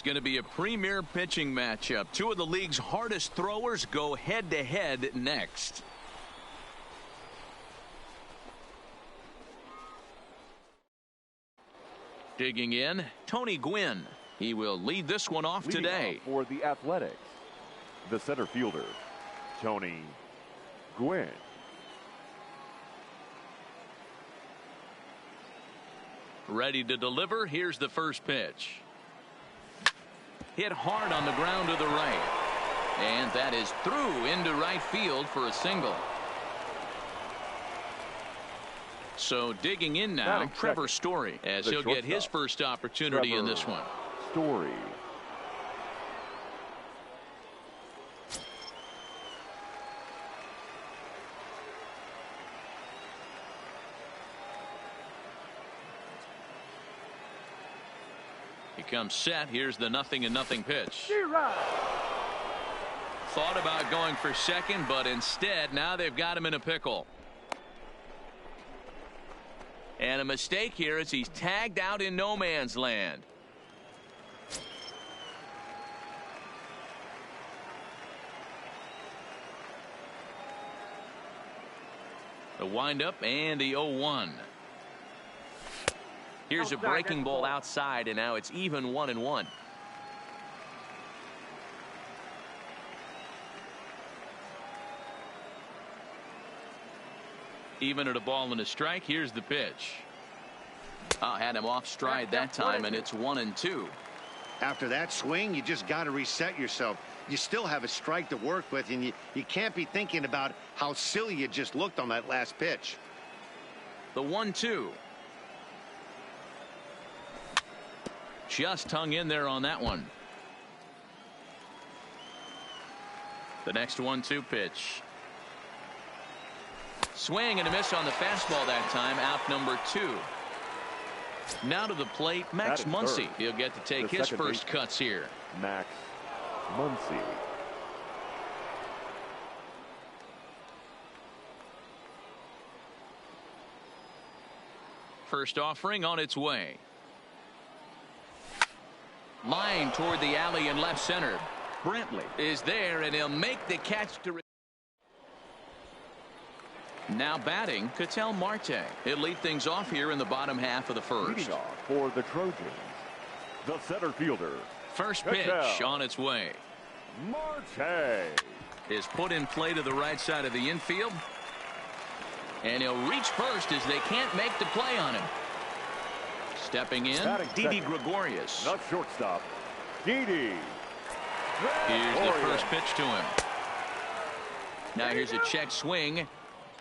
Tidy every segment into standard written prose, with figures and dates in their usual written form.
It's going to be a premier pitching matchup. Two of the league's hardest throwers go head-to-head next. Digging in, Tony Gwynn. He will lead this one off today. For the Athletics, the center fielder, Tony Gwynn. Ready to deliver. Here's the first pitch. Hit hard on the ground to the right. And that is through into right field for a single. So digging in now, Trevor Story, as he'll get his first opportunity in this one. Story. He comes set. Here's the 0-0 pitch. Thought about going for second, but instead now they've got him in a pickle. And a mistake here as he's tagged out in no man's land. The windup and the 0-1. Here's a breaking ball outside, and now it's even 1-1. Even at a ball and a strike. Here's the pitch. Had him off stride that time, and it's 1-2. After that swing, you just got to reset yourself. You still have a strike to work with, and you can't be thinking about how silly you just looked on that last pitch. The 1-2. Just hung in there on that one. The next 1-2 pitch. Swing and a miss on the fastball that time. Out number 2. Now to the plate, Max Muncy. He'll get to take his first cuts here. Max Muncy. First offering on its way. Line toward the alley in left center. Brantley is there, and he'll make the catch to. Now batting, Ketel Marte. He'll lead things off here in the bottom half of the first. Leading off for the Trojans, the center fielder. First pitch on its way. Marte is put in play to the right side of the infield. And he'll reach first as they can't make the play on him. Stepping in, Didi Gregorius. Not shortstop, Didi. Here's the first pitch to him. Now here's a check swing.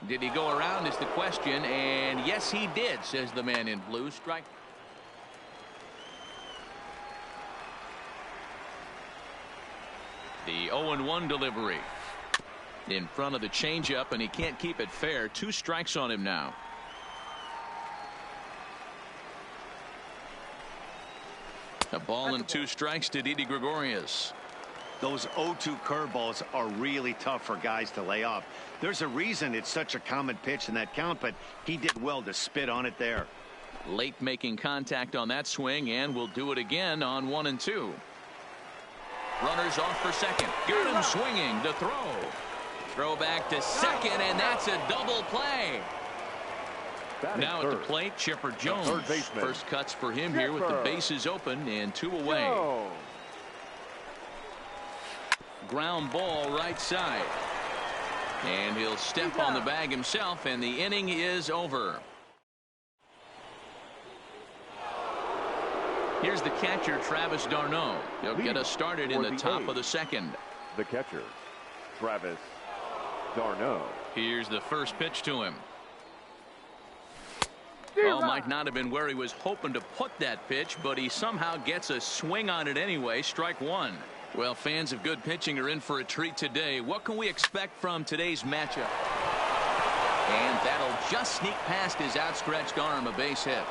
Did he go around is the question, and yes he did, says the man in blue. Strike. The 0-1 delivery. In front of the changeup, and he can't keep it fair. 2 strikes on him now. A ball and 2 strikes to Didi Gregorius. Those 0-2 curveballs are really tough for guys to lay off. There's a reason it's such a common pitch in that count, but he did well to spit on it there. Late making contact on that swing, and will do it again on 1 and 2. Runners off for second. Got him swinging to throw. Throw back to second, and that's a double play. Now at the plate, Chipper Jones. First cuts for him here with the bases open and 2 away. Ground ball right side. And he'll step on the bag himself, and the inning is over. Here's the catcher, Travis d'Arnaud. He'll get us started in the top of the second. The catcher, Travis d'Arnaud. Here's the first pitch to him. Might not have been where he was hoping to put that pitch, but he somehow gets a swing on it anyway. Strike 1. Well, fans of good pitching are in for a treat today. What can we expect from today's matchup? And that'll just sneak past his outstretched arm, a base hit.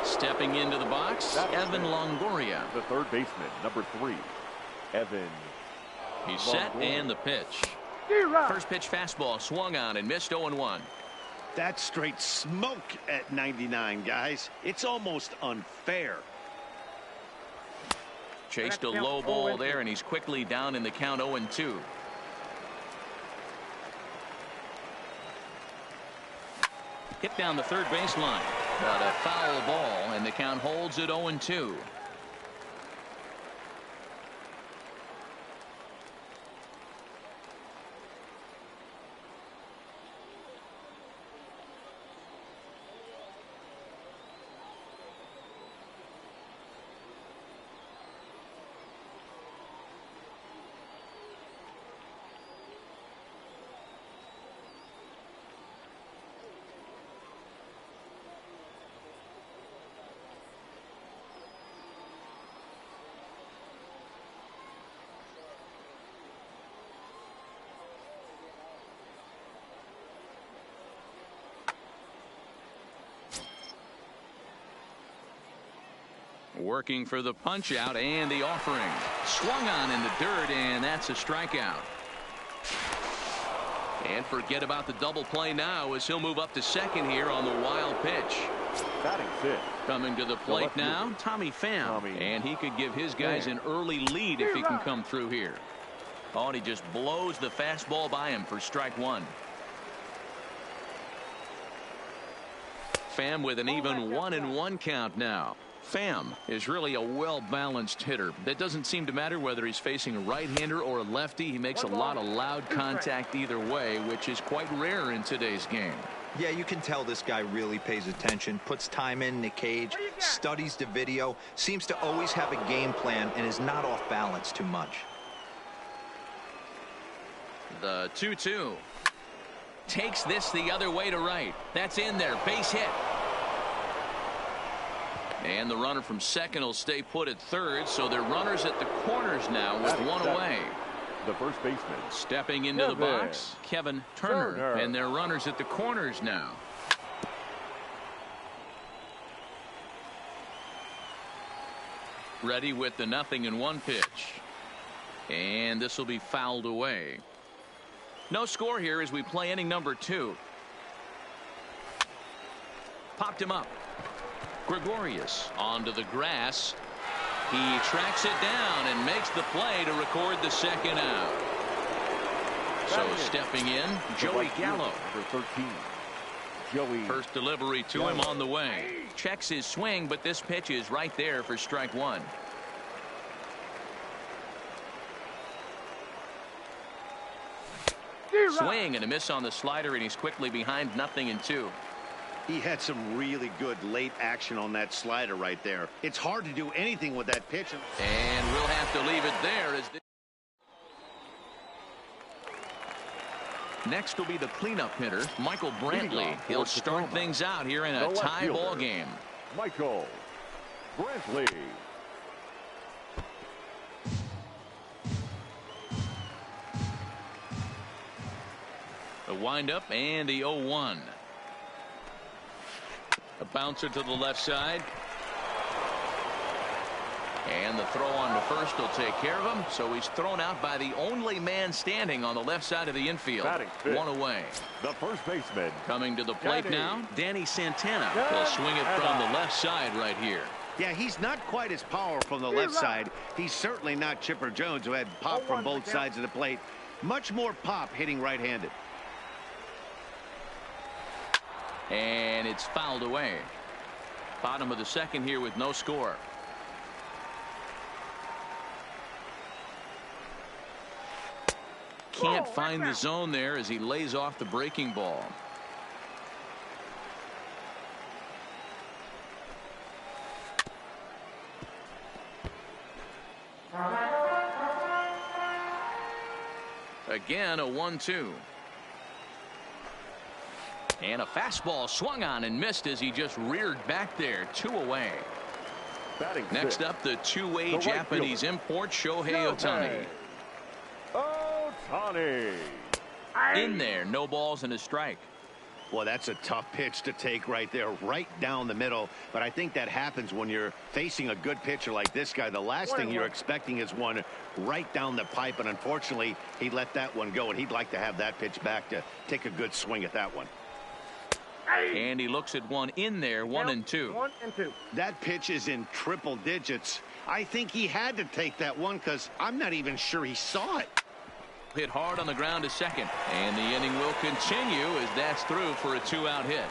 Stepping into the box, Evan Longoria. The third baseman, number 3, Evan. He's set, and the pitch. First pitch fastball swung on and missed. 0-1. That's straight smoke at 99, guys. It's almost unfair. Chased a low ball there, and he's quickly down in the count 0-2. Hit down the third baseline. But a foul ball, and the count holds at 0-2. Working for the punch out and the offering. Swung on in the dirt, and that's a strikeout. And forget about the double play now as he'll move up to second here on the wild pitch. Batting fifth. Coming to the plate now, Tommy Pham. And he could give his guys an early lead if he can come through here. Oh, and he just blows the fastball by him for strike one. Pham with an even 1-1 count now. Pham is really a well-balanced hitter. That doesn't seem to matter whether he's facing a right-hander or a lefty. He makes a lot of loud contact either way, which is quite rare in today's game. Yeah, you can tell this guy really pays attention, puts time in the cage, studies the video, seems to always have a game plan, and is not off balance too much. The 2-2. Takes this the other way to right. That's in there. Base hit. And the runner from second will stay put at third, so they're runners at the corners now with one away. The first baseman. Stepping into the box, Kevin Turner. And they're runners at the corners now. Ready with the 0-1 pitch. And this will be fouled away. No score here as we play inning number 2. Popped him up. Gregorius onto the grass. He tracks it down and makes the play to record the second out. So stepping in, Joey Gallo. Number 13. Joey. First delivery to him on the way. Checks his swing, but this pitch is right there for strike one. Swing and a miss on the slider, and he's quickly behind 0-2. He had some really good late action on that slider right there. It's hard to do anything with that pitch. And we'll have to leave it there. Next will be the cleanup hitter, Michael Brantley. He'll start things out here in a tie ball game. Michael Brantley. The windup and the 0-1. A bouncer to the left side. And the throw on to first will take care of him. So he's thrown out by the only man standing on the left side of the infield. One away. The first baseman. Coming to the plate now, Danny Santana. Will swing it from the left side right here. Yeah, he's not quite as powerful from the left side. He's certainly not Chipper Jones, who had pop from both sides of the plate. Much more pop hitting right-handed. And it's fouled away. Bottom of the second here with no score. Can't find the zone there as he lays off the breaking ball. Again, a 1-2. And a fastball swung on and missed as he just reared back there. 2 away. Next up, the two-way Japanese import, Shohei Ohtani. In there, no balls and a strike. Well, that's a tough pitch to take right there, right down the middle. But I think that happens when you're facing a good pitcher like this guy. The last thing you're expecting is one right down the pipe, and unfortunately, he let that one go, and he'd like to have that pitch back to take a good swing at that one. And he looks at one in there, 1-2. 1-2. That pitch is in triple digits. I think he had to take that one because I'm not even sure he saw it. Hit hard on the ground to second. And the inning will continue as that's through for a 2-out hit.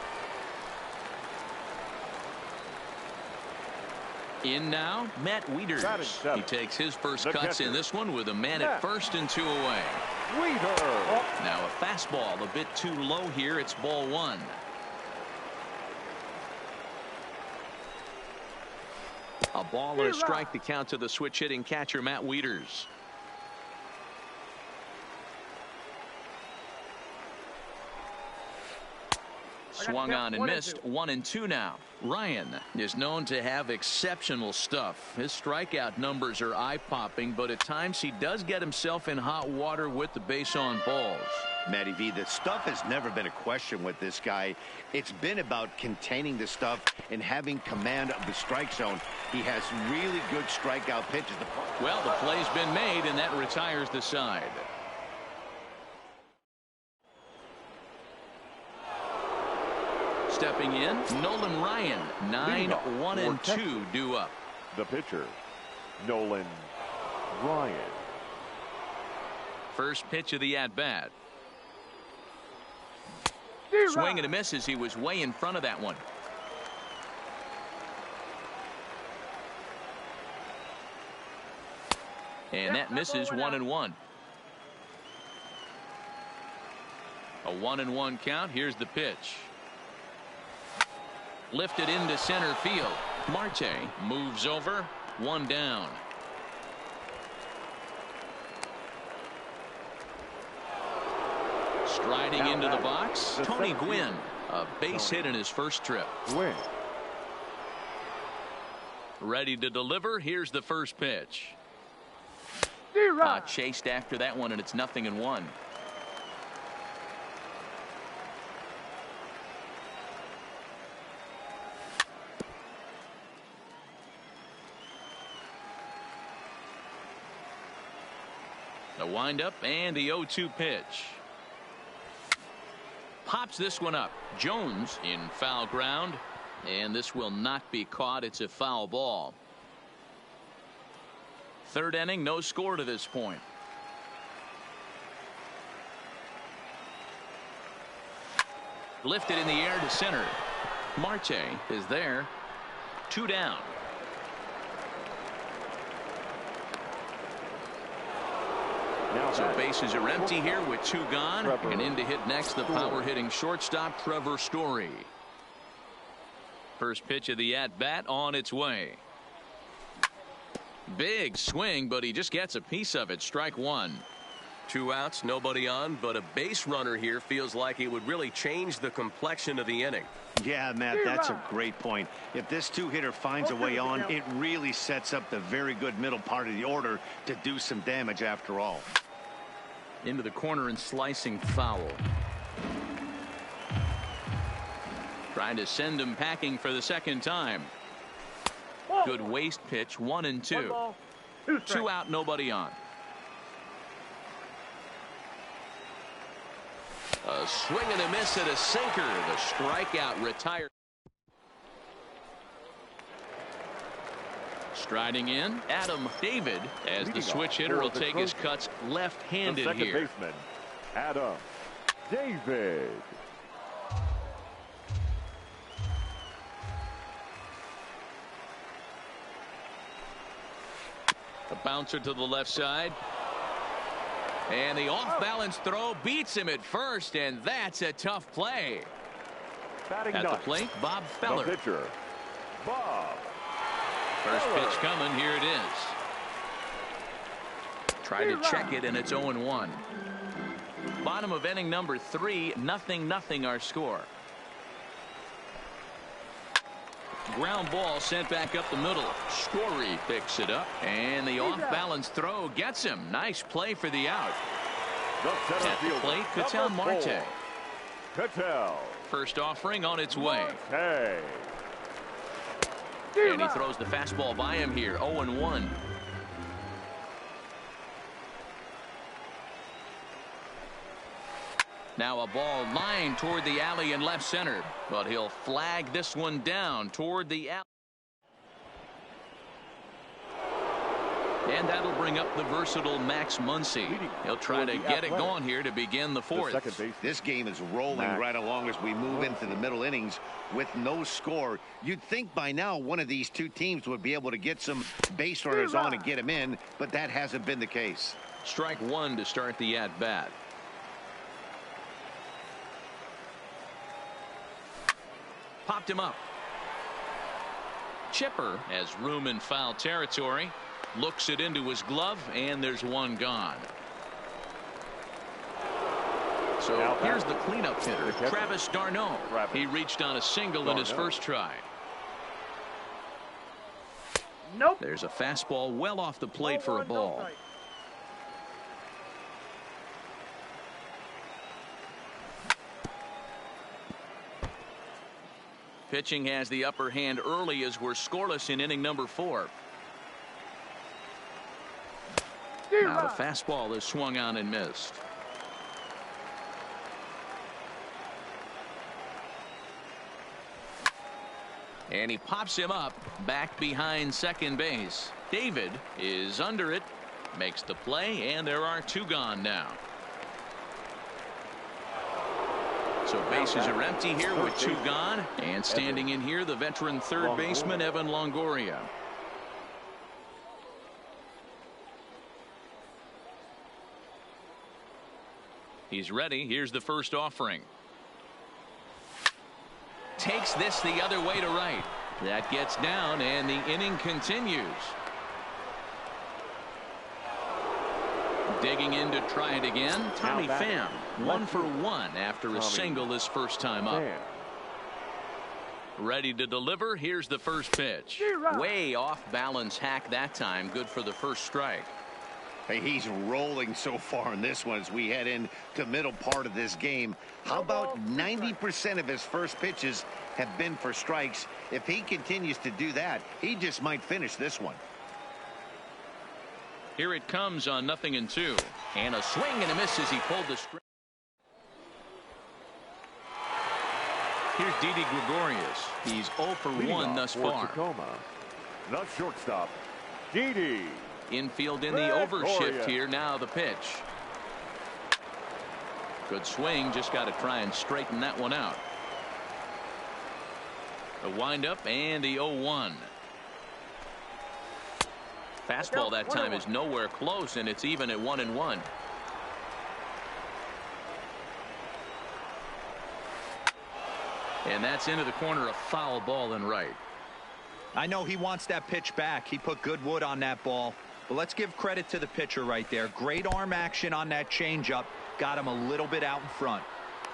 In now, Matt Wieters. He takes his first cuts in this one with a man at first and 2 away. Now a fastball a bit too low here. It's ball 1. A ball and a strike to count to the switch hitting catcher Matt Wieters. Swung on and missed. 1-2 now. Ryan is known to have exceptional stuff. His strikeout numbers are eye-popping, but at times he does get himself in hot water with the base on balls. Matty V, the stuff has never been a question with this guy. It's been about containing the stuff and having command of the strike zone. He has really good strikeout pitches. Well, the play's been made, and that retires the side. Stepping in, Nolan Ryan. 9-1-2 due up. The pitcher, Nolan Ryan. First pitch of the at-bat. Swing and a miss as he was way in front of that one. And that misses. 1-1. A 1-1 count. Here's the pitch. Lifted into center field. Marte moves over. 1 down. Striding into the box, Tony Gwynn. A base hit in his first trip. Ready to deliver. Here's the first pitch. Chased after that one, and it's 0-1. The windup and the 0-2 pitch. Pops this one up. Jones in foul ground, and this will not be caught. It's a foul ball. Third inning, no score to this point. Lifted in the air to center. Marte is there. 2 down. So bases are empty here with 2 gone. And in to hit next, the power hitting shortstop Trevor Story. First pitch of the at-bat on its way. Big swing, but he just gets a piece of it. Strike 1. 2 outs, nobody on, but a base runner here feels like it would really change the complexion of the inning. Yeah, Matt, that's a great point. If this 2-hitter finds a way on, it really sets up the very good middle part of the order to do some damage after all. Into the corner and slicing foul. Trying to send him packing for the second time. Good waist pitch. 1-2. 2 out, nobody on. A swing and a miss at a sinker. The strikeout retired. Striding in, Adam David, as the switch hitter will take his cuts left-handed here. Second baseman, Adam David. A bouncer to the left side. And the off-balance throw beats him at first, and that's a tough play. Batting at the plate, Bob Feller. The pitcher, Bob. First pitch coming. Here it is. Try to check it, and it's 0-1. Bottom of inning number 3. 0-0 our score. Ground ball sent back up the middle. Story picks it up, and the off-balance throw gets him. Nice play for the out. At the plate, Ketel Marte. Ketel. First offering on its way. Hey. And he throws the fastball by him here. 0-1. Now a ball lined toward the alley in left center, but he'll flag this one down toward the alley. And that'll bring up the versatile Max Muncy. He'll try to get it going here to begin the fourth. This game is rolling right along as we move into the middle innings with no score. You'd think by now one of these two teams would be able to get some base runners on and get them in, but that hasn't been the case. Strike one to start the at-bat. Popped him up. Chipper has room in foul territory. Looks it into his glove, and there's one gone. So here's the cleanup hitter, Travis d'Arnaud. He reached on a single in his first try. Nope. There's a fastball well off the plate for a ball. Pitching has the upper hand early as we're scoreless in inning number 4. Now the fastball is swung on and missed. And he pops him up back behind second base. David is under it, makes the play, and there are 2 gone now. So bases are empty here with 2 gone, and standing in here the veteran third baseman Evan Longoria. He's ready. Here's the first offering. Takes this the other way to right. That gets down, and the inning continues. Digging in to try it again, Tommy Pham, 1 for 1 after a single his first time up. Ready to deliver. Here's the first pitch. Way off balance hack that time. Good for the first strike. Hey, he's rolling so far in this one as we head into the middle part of this game. How about 90% of his first pitches have been for strikes? If he continues to do that, he just might finish this one. Here it comes on 0-2. And a swing and a miss as he pulled the string. Here's Didi Gregorius. He's 0 for 1 thus far. The shortstop, Didi. Infield in the overshift here. Now the pitch. Good swing. Just got to try and straighten that one out. The windup and the 0-1. Fastball that time is nowhere close, and it's even at 1-1. And that's into the corner, a foul ball and right. I know he wants that pitch back. He put good wood on that ball. But let's give credit to the pitcher right there. Great arm action on that changeup. Got him a little bit out in front.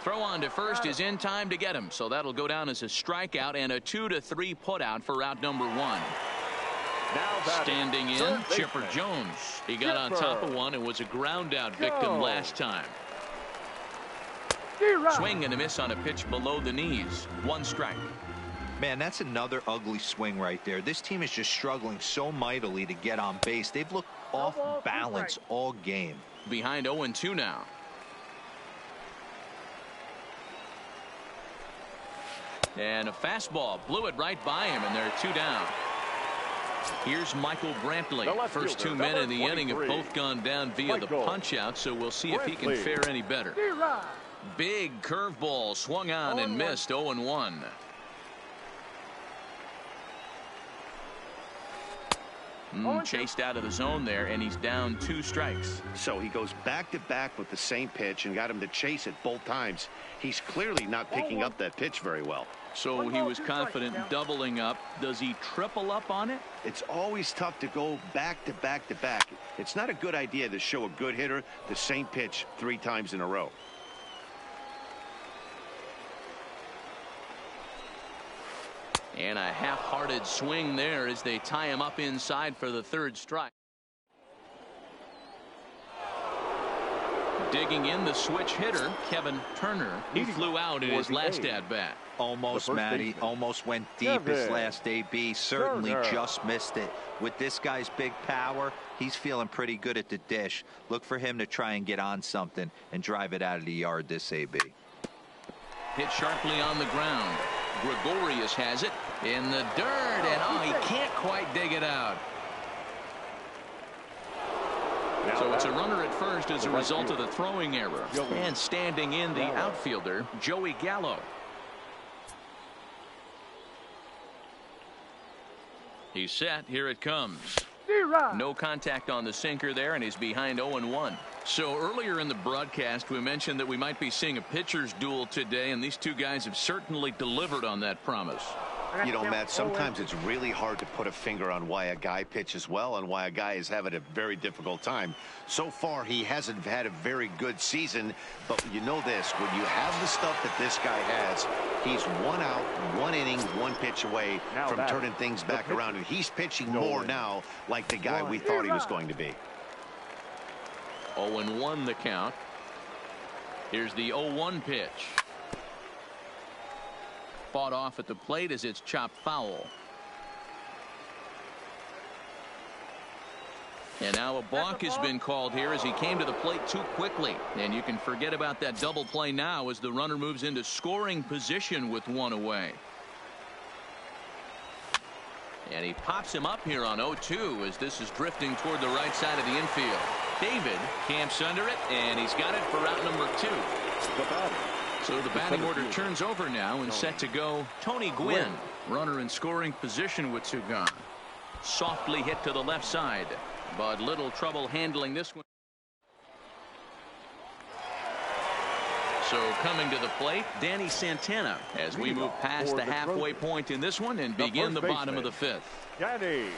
Throw on to first is in time to get him. So that'll go down as a strikeout and a 2-3 putout for out number 1. Standing in, Chipper Jones. He got on top of one and was a ground out victim last time. Swing and a miss on a pitch below the knees. 1 strike. Man, that's another ugly swing right there. This team is just struggling so mightily to get on base. They've looked off balance all game. Behind 0-2 now. And a fastball blew it right by him, and they're 2 down. Here's Michael Brantley. First 2 men in the inning have both gone down via the punch out, so we'll see if he can fare any better. Big curveball swung on and missed. 0-1. Chased out of the zone there, and he's down 2 strikes. So he goes back-to-back with the same pitch and got him to chase it both times. He's clearly not picking up that pitch very well. So he was confident doubling up. Does he triple up on it? It's always tough to go back-to-back-to-back. It's not a good idea to show a good hitter the same pitch 3 times in a row. And a half-hearted swing there as they tie him up inside for the 3rd strike. Digging in the switch hitter, Kevin Turner. He flew out in his last at-bat. Almost, Matty. baseman. Almost went deep his Kevin last AB. Certainly Turner. just missed it. With this guy's big power, he's feeling pretty good at the dish. Look for him to try and get on something and drive it out of the yard this AB. Hit sharply on the ground. Gregorius has it in the dirt, and oh, he can't quite dig it out. So it's a runner at first as a result of the throwing error. And standing in the outfielder, Joey Gallo. He's set. Here it comes. No contact on the sinker there, and he's behind 0-1. So earlier in the broadcast, we mentioned that we might be seeing a pitcher's duel today, and these two guys have certainly delivered on that promise. You know, Matt, sometimes it's really hard to put a finger on why a guy pitches well and why a guy is having a very difficult time. So far, he hasn't had a very good season, but you know this, when you have the stuff that this guy has, he's 1 out, 1 inning, 1 pitch away from turning things back around, and he's pitching more now like the guy we thought he was going to be. 0-1 the count. Here's the 0-1 pitch. Fought off at the plate as it's chopped foul. And now a balk has been called here as he came to the plate too quickly. And you can forget about that double play now as the runner moves into scoring position with 1 away. And he pops him up here on 0-2 as this is drifting toward the right side of the infield. David camps under it, and he's got it for route number 2. So the batting order turns over now and set to go Tony Gwynn. Runner in scoring position with 2 gone. Softly hit to the left side, but little trouble handling this one. So coming to the plate, Danny Santana as we move past the halfway point in this one and begin the bottom of the 5th. Danny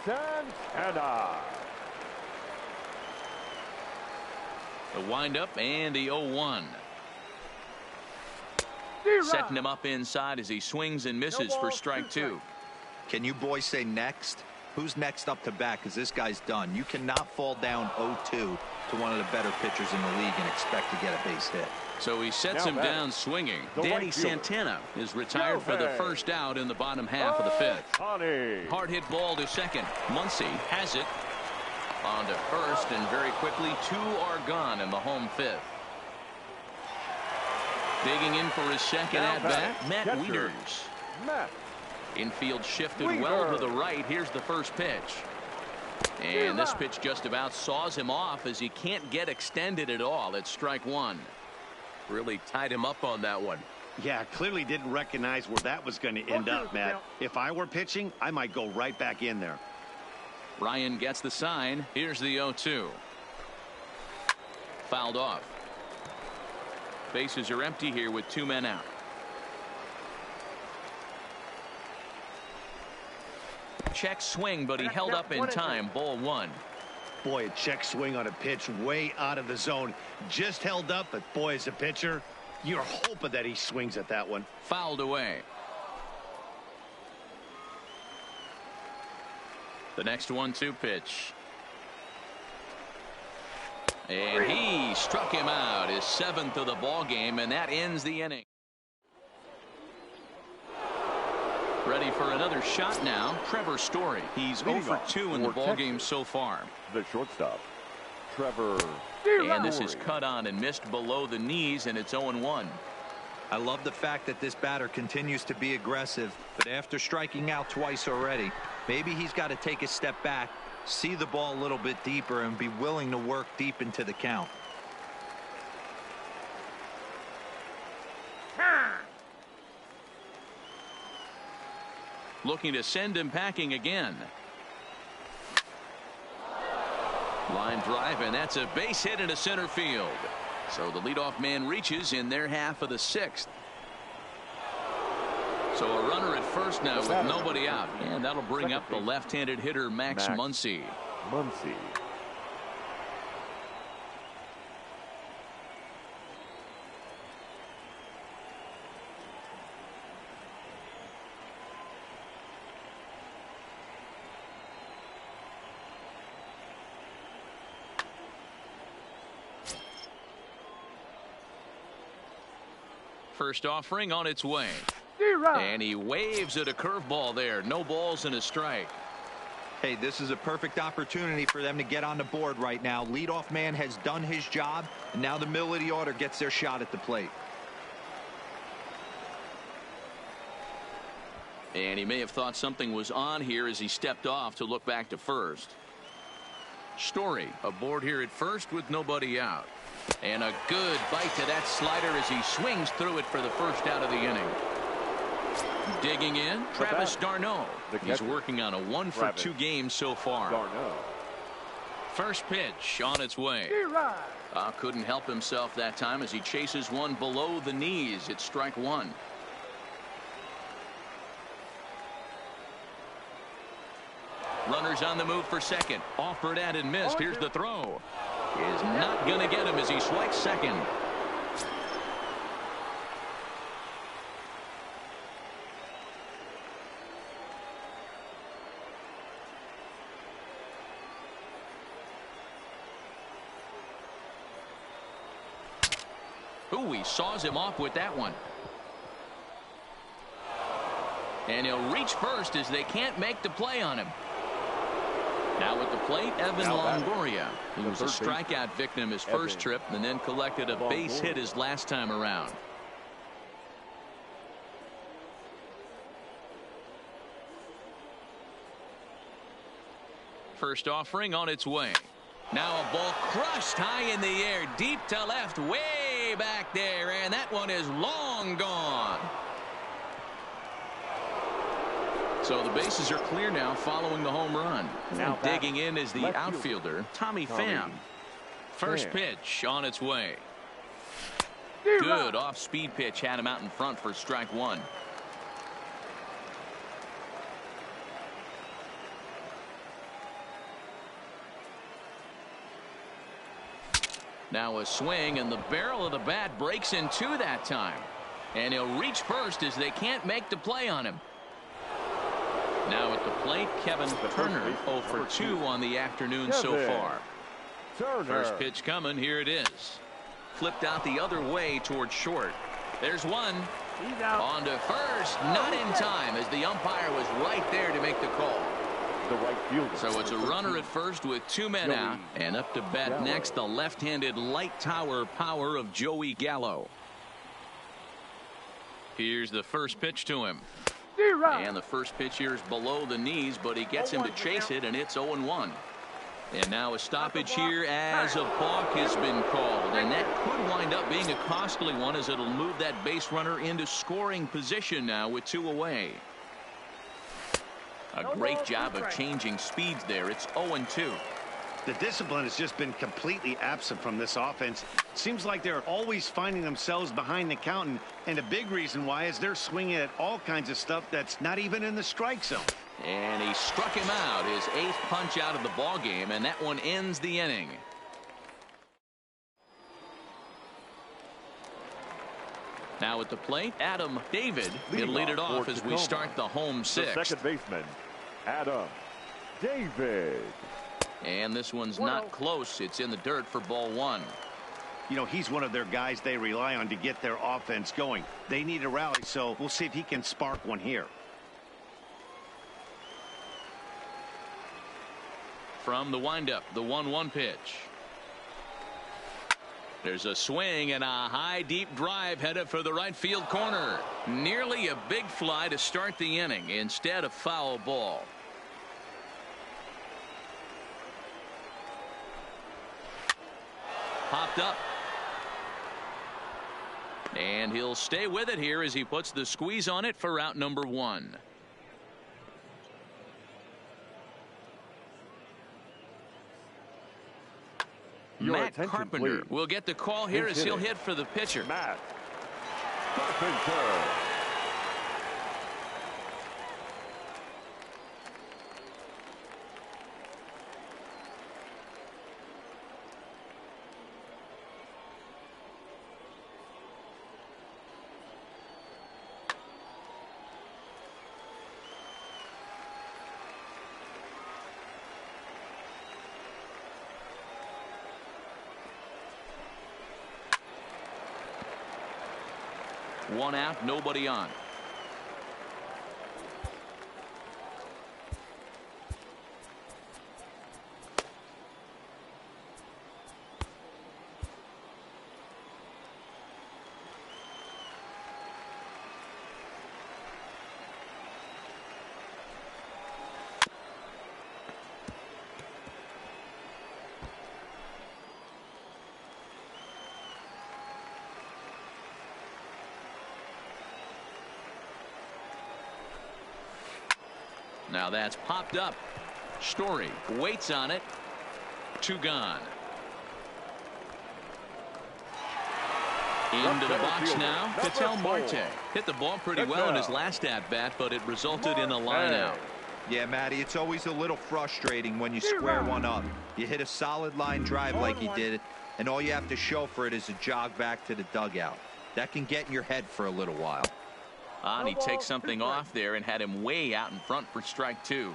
Santana. The windup and the 0-1. Setting him up inside as he swings and misses for strike 2. Can you boys say next? Who's next up to bat? Because this guy's done. You cannot fall down 0-2 to one of the better pitchers in the league and expect to get a base hit. So he sets him down swinging. Danny Santana is retired for the first out in the bottom half of the 5th. Hard hit ball to second. Muncy has it on to first, and very quickly 2 are gone in the home 5th. Digging in for his second at bat, Matt Wieters. Infield shifted well to the right. Here's the first pitch. And this pitch just about saws him off as he can't get extended at all. It's strike 1. Really tied him up on that one. Yeah, clearly didn't recognize where that was going to end up, Matt. If I were pitching, I might go right back in there. Ryan gets the sign. Here's the 0-2. Fouled off. Bases are empty here with 2 men out. Check swing, but he held up in time. Ball 1. Boy, a check swing on a pitch way out of the zone. Just held up, but boy, as a pitcher, you're hoping that he swings at that one. Fouled away. The next 1-2 pitch. And he struck him out, his 7th of the ball game, and that ends the inning. Ready for another shot now, Trevor Story. He's 0 for 2 in the ball game so far. The shortstop, Trevor. And this is cut on and missed below the knees, and it's 0-1. I love the fact that this batter continues to be aggressive, but after striking out twice already, maybe he's got to take a step back, see the ball a little bit deeper, and be willing to work deep into the count. Looking to send him packing again. Line drive, and that's a base hit into center field. So the leadoff man reaches in their half of the 6th. So a runner at first now with nobody out, and that'll bring up the left-handed hitter Max Muncy. First offering on its way. And he waves at a curveball there. No balls and a strike. Hey, this is a perfect opportunity for them to get on the board right now. Leadoff man has done his job, and now the middle of the order gets their shot at the plate. And he may have thought something was on here as he stepped off to look back to first. Story aboard here at first with nobody out. And a good bite to that slider as he swings through it for the first out of the inning. Digging in, Travis d'Arnaud. He's working on a 1-for-2 game so far. First pitch on its way. Couldn't help himself that time as he chases one below the knees. It's strike one. Runners on the move for second. Offered at and missed. Here's the throw. Is not going to get him as he swipes second. Ooh, he saws him off with that one. And he'll reach first as they can't make the play on him. Now at the plate, Evan Longoria. He was a strikeout victim his first trip and then collected a base hit his last time around. First offering on its way. Now a ball crushed high in the air, deep to left, way back there, and that one is long gone. So the bases are clear now following the home run. Now digging in is the outfielder, Tommy Pham. First pitch on its way. Good off-speed pitch had him out in front for strike one. Now a swing, and the barrel of the bat breaks in two that time. And he'll reach first as they can't make the play on him. Now at the plate, Kevin Turner, 0 for 2 on the afternoon so far. First pitch coming. Here it is. Flipped out the other way towards short. There's one. On to first. Not in time as the umpire was right there to make the call. The right fielder. So it's a runner at first with 2 men out. And up to bat next, the left-handed light tower power of Joey Gallo. Here's the first pitch to him. And the first pitch here is below the knees, but he gets him to chase it, and it's 0-1. And now a stoppage here as a balk has been called, and that could wind up being a costly one as it'll move that base runner into scoring position now with 2 away. A great job of changing speeds there. It's 0-2. The discipline has just been completely absent from this offense. Seems like they're always finding themselves behind the count, and a big reason why is they're swinging at all kinds of stuff that's not even in the strike zone. And he struck him out, his 8th punch out of the ball game, and that one ends the inning. Now at the plate, Adam David will lead it off as we start the home 6th. The second baseman, Adam David. And this one's not close. It's in the dirt for ball 1. You know, he's one of their guys they rely on to get their offense going. They need a rally, so we'll see if he can spark one here. From the windup, the 1-1 pitch. There's a swing and a high deep drive headed for the right field corner. Nearly a big fly to start the inning. Instead, a foul ball. Popped up. And he'll stay with it here as he puts the squeeze on it for out number 1. Matt Carpenter will get the call here as he'll hit for the pitcher. Matt Carpenter. One out, nobody on. Now that's popped up. Story waits on it. 2 gone. Into the box now. Ketel Marte hit the ball pretty well in his last at bat, but it resulted in a line out. Yeah, Matty, it's always a little frustrating when you square one up. You hit a solid line drive like he did, and all you have to show for it is a jog back to the dugout. That can get in your head for a little while. And he takes something off there and had him way out in front for strike 2.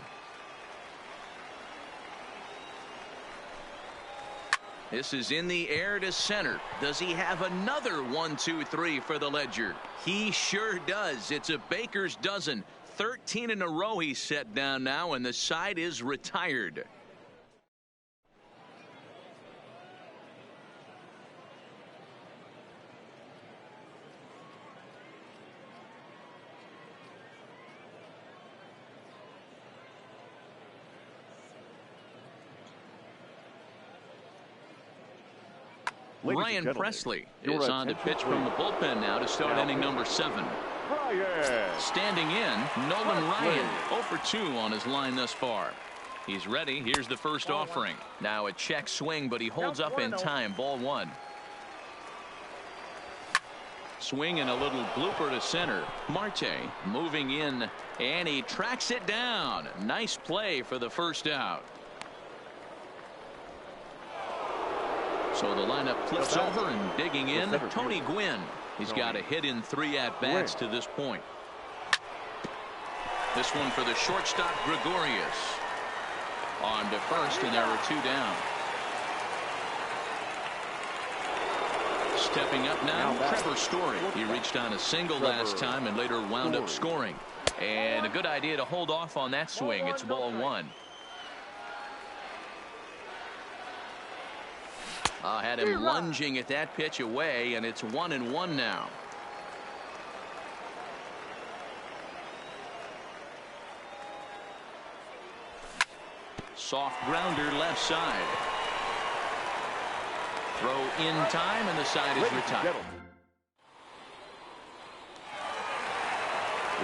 This is in the air to center. Does he have another 1, 2, 3 for the Ledger? He sure does. It's a baker's dozen. 13 in a row he's set down now, and the side is retired. Ryan Presley is on to pitch from the bullpen now to start inning number 7. Standing in, Nolan Ryan, 0 for 2 on his line thus far. He's ready. Here's the first offering. Now a check swing, but he holds up in time. Ball 1. Swing and a little blooper to center. Marte moving in, and he tracks it down. Nice play for the first out. So the lineup flips over and digging in. Tony Gwynn. He's got a hit in 3 at-bats to this point. This one for the shortstop, Gregorius. On to first, and there are 2 down. Stepping up now, Trevor Story. He reached on a single last time and later wound up scoring. And a good idea to hold off on that swing. It's ball 1. Had him lunging at that pitch away, and it's 1-1 now. Soft grounder left side. Throw in time, and the side is retired.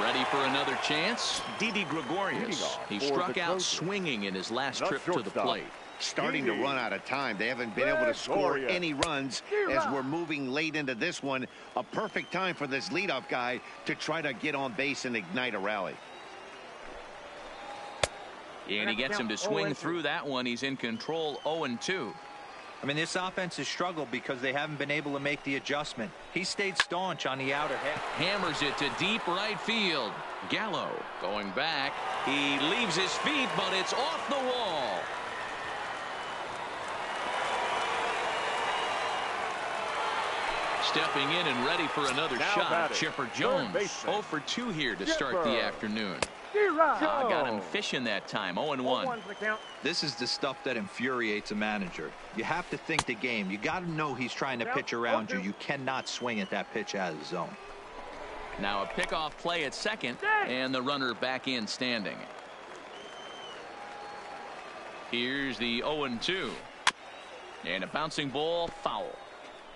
Ready for another chance. Didi Gregorius. He struck out swinging in his last trip to the plate. Starting to run out of time. They haven't been able to score any runs as we're moving late into this one. A perfect time for this leadoff guy to try to get on base and ignite a rally. And he gets him to swing through that one. He's in control. 0-2. I mean, this offense has struggled because they haven't been able to make the adjustment. He stayed staunch on the outer half. Hammers it to deep right field. Gallo going back. He leaves his feet, but it's off the wall. Stepping in and ready for another shot. Chipper Jones 0 for 2 here to start the afternoon. Got him fishing that time. 0-1. This is the stuff that infuriates a manager. You have to think the game. You got to know he's trying to pitch around you. You cannot swing at that pitch out of the zone. Now a pickoff play at second, and the runner back in standing. Here's the 0-2. And a bouncing ball, foul.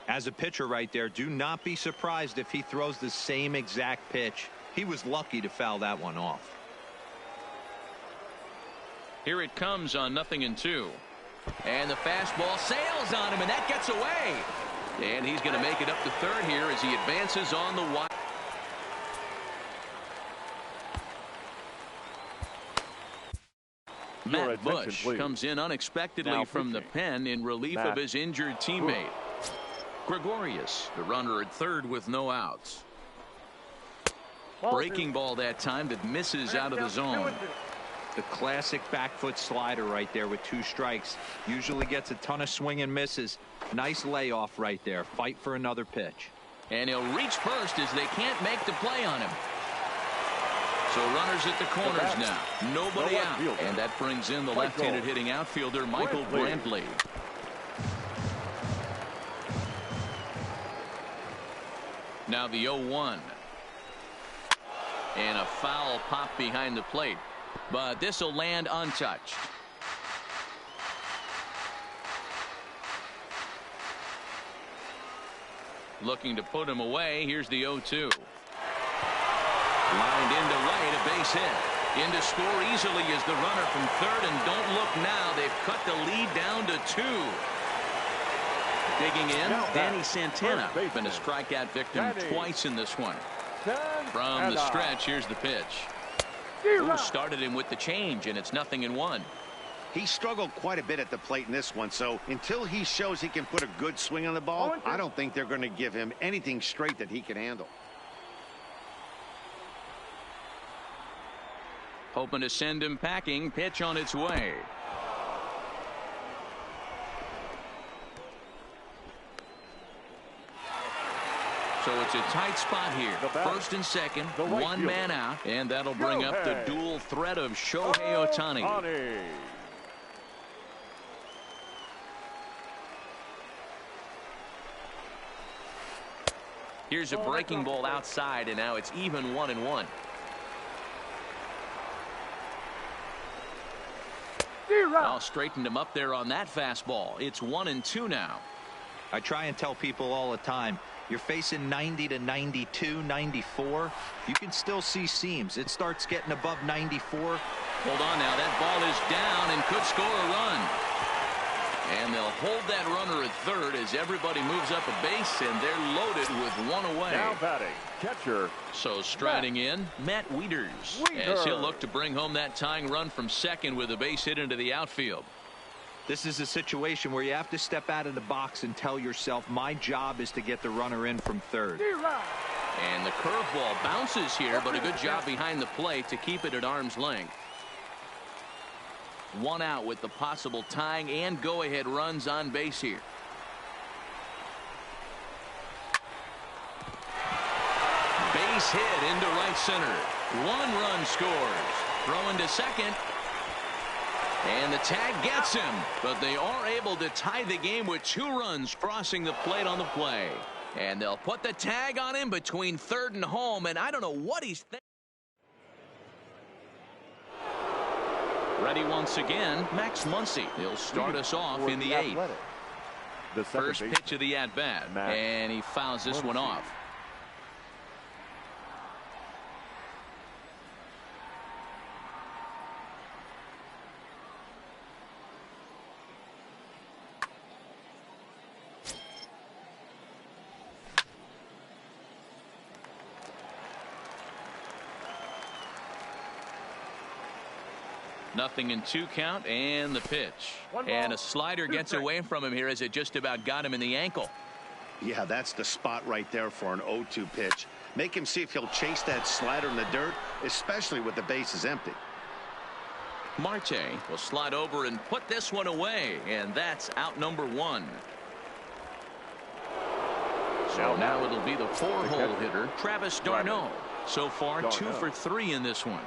As a pitcher right there, do not be surprised if he throws the same exact pitch. He was lucky to foul that one off. Here it comes on 0-2. And the fastball sails on him, and that gets away. And he's going to make it up to third here as he advances on the wide. Matt Bush comes in unexpectedly from the pen in relief of his injured teammate. Gregorius, the runner at third with no outs. Breaking ball that time that misses out of the zone. The classic back foot slider right there with 2 strikes. Usually gets a ton of swing and misses. Nice layoff right there. Fight for another pitch. And he'll reach first as they can't make the play on him. So runners at the corners now. Nobody out. And that brings in the left-handed hitting outfielder, Michael Brantley. Now the 0-1. And a foul pop behind the plate. But this will land untouched. Looking to put him away. Here's the 0-2. Lined into right, a base hit. In to score easily is the runner from third, and don't look now. They've cut the lead down to 2. Digging in, Danny Santana. Been a strikeout victim twice in this one. From the stretch, here's the pitch. Ooh, started him with the change, and it's 0-1. He struggled quite a bit at the plate in this one, so until he shows he can put a good swing on the ball, I don't think they're going to give him anything straight that he can handle. Hoping to send him packing. Pitch on its way. So it's a tight spot here. First and second, one man out, and that'll bring up the dual threat of Shohei Ohtani. Here's a breaking ball outside, and now it's even 1-1. All straightened him up there on that fastball. It's 1-2 now. I try and tell people all the time, you're facing 90 to 92, 94. You can still see seams. It starts getting above 94. Hold on now. That ball is down and could score a run. And they'll hold that runner at third as everybody moves up a base, and they're loaded with one away. Now batting, catcher. So striding in, Matt Wieters, as he'll look to bring home that tying run from second with a base hit into the outfield. This is a situation where you have to step out of the box and tell yourself, my job is to get the runner in from third. And the curveball bounces here, but a good job behind the plate to keep it at arm's length. One out with the possible tying and go-ahead runs on base here. Base hit into right center. One run scores. Throwing to second. And the tag gets him. But they are able to tie the game with 2 runs crossing the plate on the play. And they'll put the tag on him between third and home. And I don't know what he's thinking. Ready once again, Max Muncy. He'll start us off in the 8th. First pitch of the at-bat, and he fouls this one off. Nothing in 2 count, and the pitch. And a slider gets away from him here as it just about got him in the ankle. Yeah, that's the spot right there for an 0-2 pitch. Make him see if he'll chase that slider in the dirt, especially with the bases empty. Marte will slide over and put this one away, and that's out number 1. So now it'll be the 4-hole hitter, Travis d'Arnaud. So far, 2 for 3 in this one.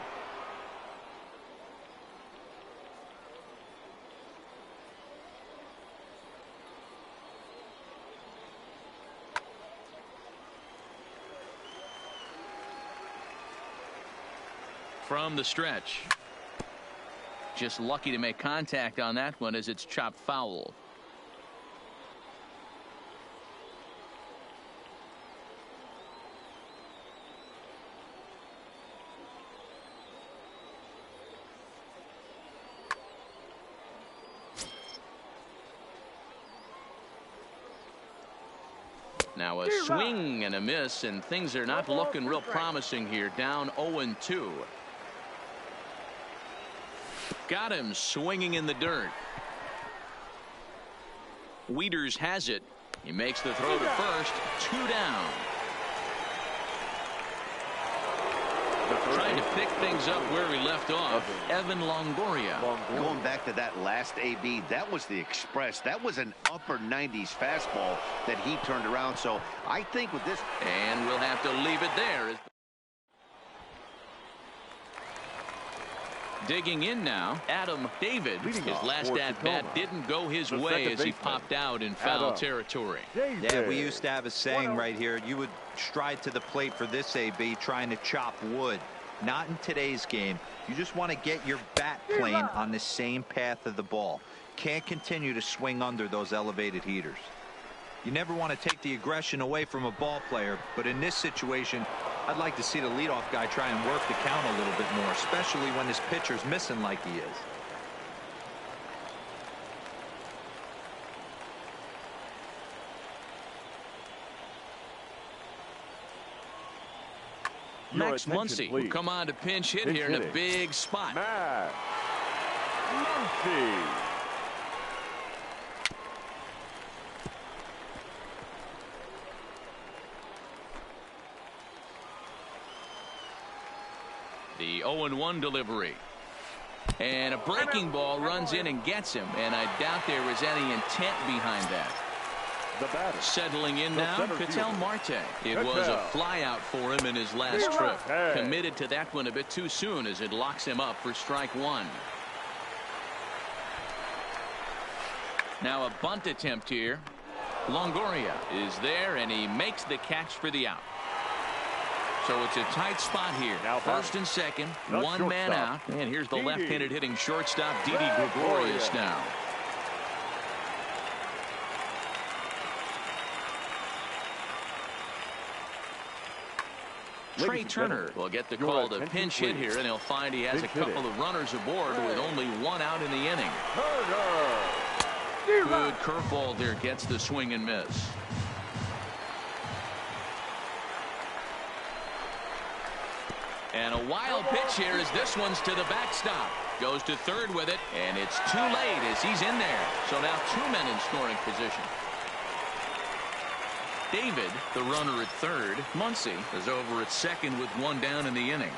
From the stretch. Just lucky to make contact on that one as it's chopped foul. Now a swing and a miss, and things are not looking real promising here. Down 0-2. Got him swinging in the dirt. Wieters has it. He makes the throw to first. 2 down. The Trying to pick things up where we left off. Evan Longoria. Going back to that last AB, that was the express. That was an upper 90s fastball that he turned around. So I think with this. And we'll have to leave it there. Digging in now, Adam David. His last at-bat didn't go his way as he popped out in foul territory. Yeah, we used to have a saying right here. You would stride to the plate for this AB trying to chop wood. Not in today's game. You just want to get your bat plane on the same path of the ball. Can't continue to swing under those elevated heaters. You never want to take the aggression away from a ball player, but in this situation, I'd like to see the leadoff guy try and work the count a little bit more, especially when this pitcher's missing like he is. Max Muncy will come on to pinch hit here in a big spot. Max Muncy. The 0-1 delivery. And a breaking ball runs in and gets him. And I doubt there was any intent behind that. Settling in now, Ketel Marte. It was a fly out for him in his last trip. Committed to that one a bit too soon as it locks him up for strike one. Now a bunt attempt here. Longoria is there and he makes the catch for the out. So it's a tight spot here. First and second, one man out. And here's the left-handed hitting shortstop, Didi Gregorius now. Trey Turner will get the call to pinch hit here, and he'll find he has a couple of runners aboard with only one out in the inning. Good curveball there, gets the swing and miss. And a wild pitch here as this one's to the backstop. Goes to third with it, and it's too late as he's in there. So now two men in scoring position. David, the runner at third. Muncy is over at second with one down in the inning.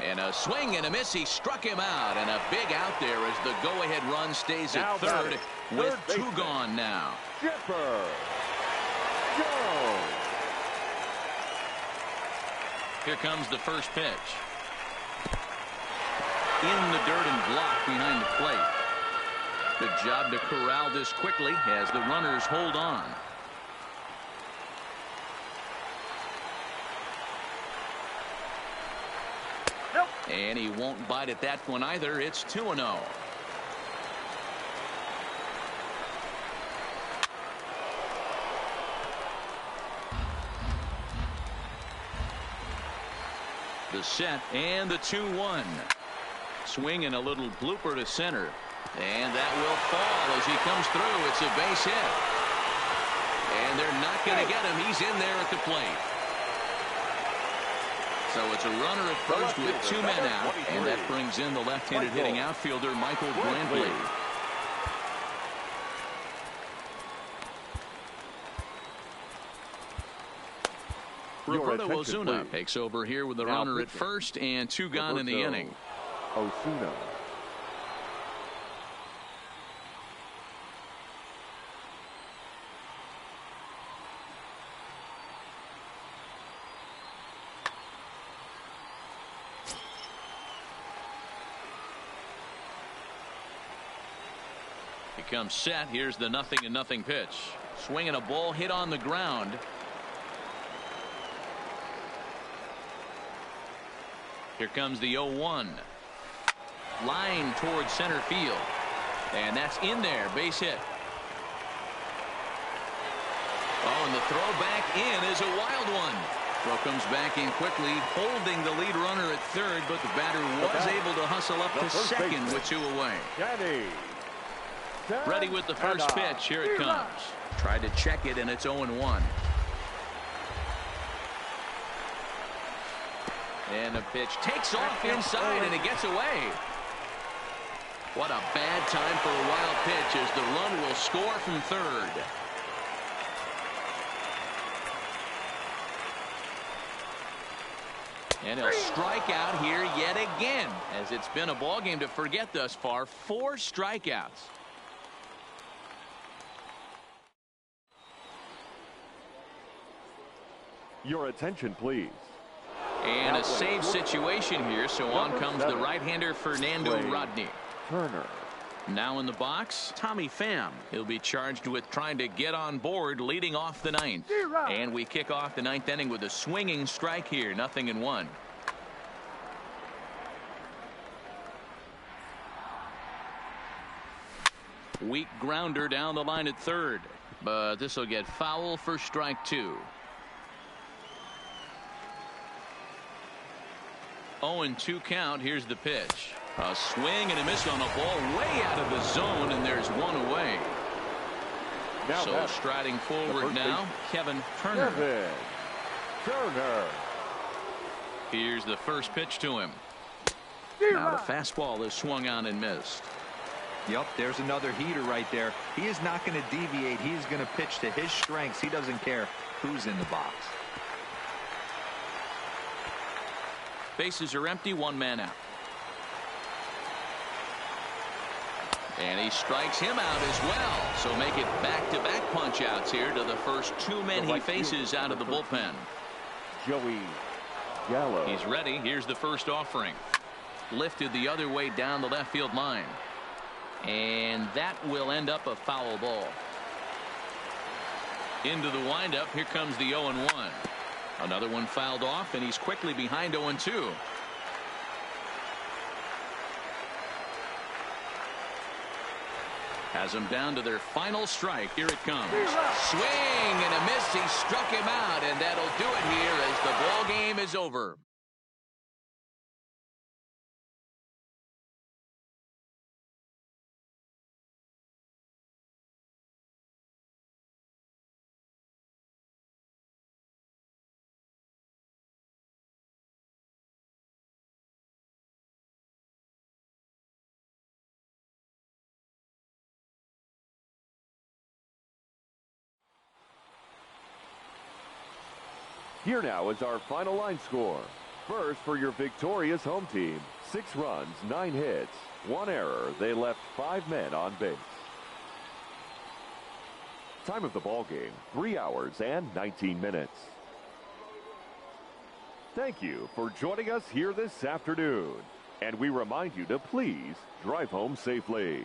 And a swing and a miss. He struck him out, and a big out there as the go-ahead run stays at third with two gone now. Chipper Jones. Here comes the first pitch. In the dirt and blocked behind the plate. Good job to corral this quickly as the runners hold on. And he won't bite at that one either. It's 2-0. The set and the 2-1. Swing and a little blooper to center. And that will fall as he comes through. It's a base hit. And they're not going to get him. He's in there at the plate. So it's a runner at first with two men out. And that brings in the left-handed hitting outfielder Michael Brantley. Roberto Osuna takes over here with the runner at first and two gone in the inning. Osuna. He comes set. Here's the 0-0 pitch. Swinging a ball hit on the ground. Here comes the 0-1. Line towards center field. And that's in there. Base hit. Oh, and the throw back in is a wild one. Throw comes back in quickly, holding the lead runner at third, but the batter was able to hustle up to second with two away. Ready with the first pitch. Here it comes. Tried to check it, and it's 0-1. And the pitch takes off inside, and it gets away. What a bad time for a wild pitch as the run will score from third. And he'll strike out here yet again, as it's been a ball game to forget thus far. 4 strikeouts. Your attention, please. And a save situation here, so on comes the right-hander Fernando Rodney. Turner. Now in the box, Tommy Pham. He'll be charged with trying to get on board leading off the 9th. And we kick off the 9th inning with a swinging strike here, 0-1. Weak grounder down the line at third, but this will get foul for strike 2. 0-2 count. Here's the pitch. A swing and a miss on a ball way out of the zone, and there's one away. So striding forward now, Kevin Turner. Here's the first pitch to him. Now the fastball is swung on and missed. Yep, there's another heater right there. He is not going to deviate. He's going to pitch to his strengths. He doesn't care who's in the box. Bases are empty, 1 man out. And he strikes him out as well. So make it back-to-back punch-outs here to the first 2 men he faces out of the bullpen. Joey Gallo. He's ready. Here's the first offering. Lifted the other way down the left field line. And that will end up a foul ball. Into the windup. Here comes the 0-1. Another one fouled off, and he's quickly behind 0-2. Has them down to their final strike. Here it comes. Swing and a miss. He struck him out, and that'll do it here as the ball game is over. Here now is our final line score. First, for your victorious home team, 6 runs, 9 hits, 1 error. They left 5 men on base. Time of the ball game, 3 hours and 19 minutes. Thank you for joining us here this afternoon. And we remind you to please drive home safely.